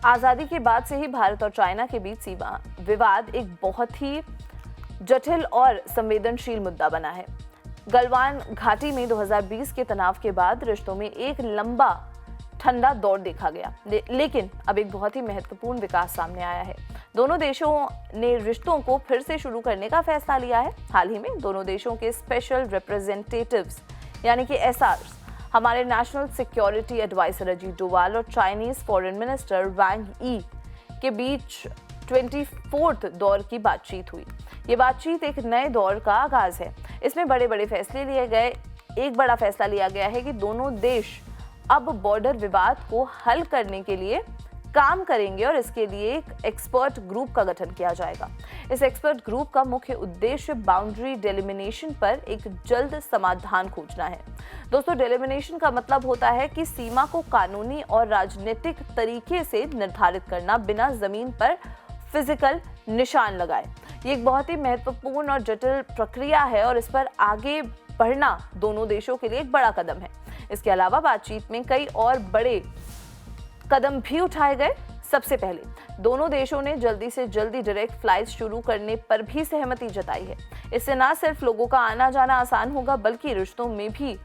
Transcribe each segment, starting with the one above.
आज़ादी के बाद से ही भारत और चाइना के बीच सीमा विवाद एक बहुत ही जटिल और संवेदनशील मुद्दा बना है। गलवान घाटी में 2020 के तनाव के बाद रिश्तों में एक लंबा ठंडा दौर देखा गया, लेकिन अब एक बहुत ही महत्वपूर्ण विकास सामने आया है। दोनों देशों ने रिश्तों को फिर से शुरू करने का फैसला लिया है। हाल ही में दोनों देशों के स्पेशल रिप्रेजेंटेटिव्स यानी कि एसआर्स, हमारे national security adviser Ajit Doval और चाइनीज फॉरेन मिनिस्टर वांग यी के बीच 24th दौर की बातचीत हुई। ये बातचीत एक नए दौर का आगाज है। इसमें बड़े फैसले लिए गए। एक बड़ा फैसला लिया गया है कि दोनों देश अब बॉर्डर विवाद को हल करने के लिए काम करेंगे और इसके लिए एक एक्सपर्ट ग्रुप का गठन किया जाएगा। इस एक्सपर्ट ग्रुप का मुख्य उद्देश्य बाउंड्री डेलिमिनेशन पर एक जल्द समाधान खोजना है। दोस्तों, डेलिमिनेशन का मतलब होता है कि सीमा को कानूनी और राजनीतिक तरीके से निर्धारित करना बिना जमीन पर फिजिकल निशान लगाए। ये एक बहुत ही महत्वपूर्ण और जटिल प्रक्रिया है और इस पर आगे बढ़ना दोनों देशों के लिए एक बड़ा कदम है। इसके अलावा बातचीत में कई और बड़े कदम भी उठाए गए। सबसे पहले दोनों देशों ने जल्दी से जल्दी डायरेक्ट फ्लाइट शुरू करने पर भी सहमति जताई है। इससे न सिर्फ लोगों का आना जाना आसान होगा, बल्कि रिश्तों में भी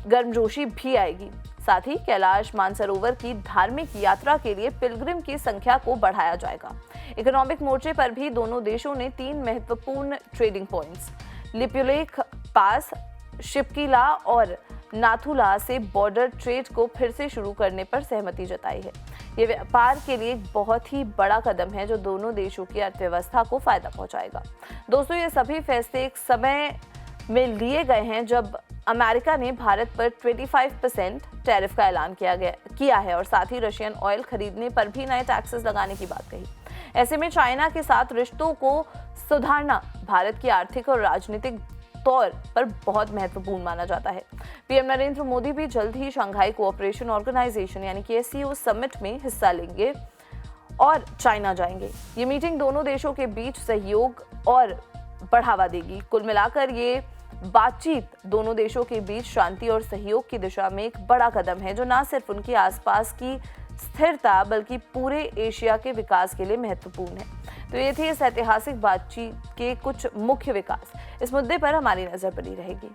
गर्मजोशी भी आएगी। साथ ही कैलाश मानसरोवर की धार्मिक यात्रा के लिए पिलग्रिम की संख्या को बढ़ाया जाएगा। इकोनॉमिक मोर्चे पर भी दोनों देशों ने 3 महत्वपूर्ण ट्रेडिंग पॉइंट्स लिपुलेख पास, शिपकीला और नाथुला से बॉर्डर ट्रेड को फिर से शुरू करने पर सहमति जताई है। ये व्यापार के लिए एक बहुत ही बड़ा कदम है जो दोनों देशों की अर्थव्यवस्था को फायदा पहुंचाएगा। दोस्तों, ये सभी फैसले एक समय में लिए गए हैं जब अमेरिका ने भारत पर 25% टैरिफ का ऐलान किया है और साथ ही रशियन ऑयल खरीदने पर भी नए टैक्सेस लगाने की बात कही। ऐसे में चाइना के साथ रिश्तों को सुधारना भारत की आर्थिक और राजनीतिक तौर पर बहुत महत्वपूर्ण माना जाता है। पीएम नरेंद्र मोदी भी जल्द ही शंघाई कोऑपरेशन ऑर्गेनाइजेशन यानी कि SCO समिट में हिस्सा लेंगे और चाइना जाएंगे। ये मीटिंग दोनों देशों के बीच सहयोग और बढ़ावा देगी। कुल मिलाकर ये बातचीत दोनों देशों के बीच शांति और सहयोग की दिशा में एक बड़ा कदम है जो न सिर्फ उनके आसपास की स्थिरता बल्कि पूरे एशिया के विकास के लिए महत्वपूर्ण है। तो ये थी इस ऐतिहासिक बातचीत के कुछ मुख्य विकास। इस मुद्दे पर हमारी नजर बनी रहेगी।